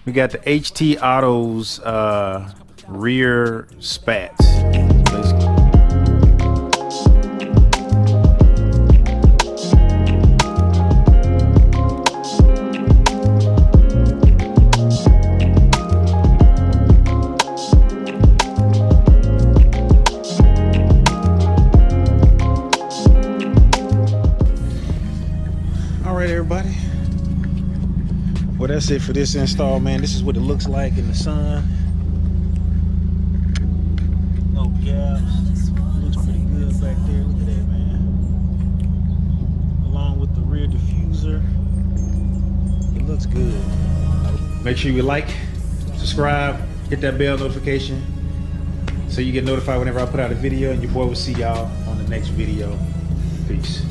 We got the HT Autos rear spats. All right, everybody. Well, that's it for this install, man. This is what it looks like in the sun. No gaps. Looks pretty good back there. Look at that, man. Along with the rear diffuser, it looks good. Make sure you like, subscribe, hit that bell notification so you get notified whenever I put out a video, and your boy will see y'all on the next video. Peace.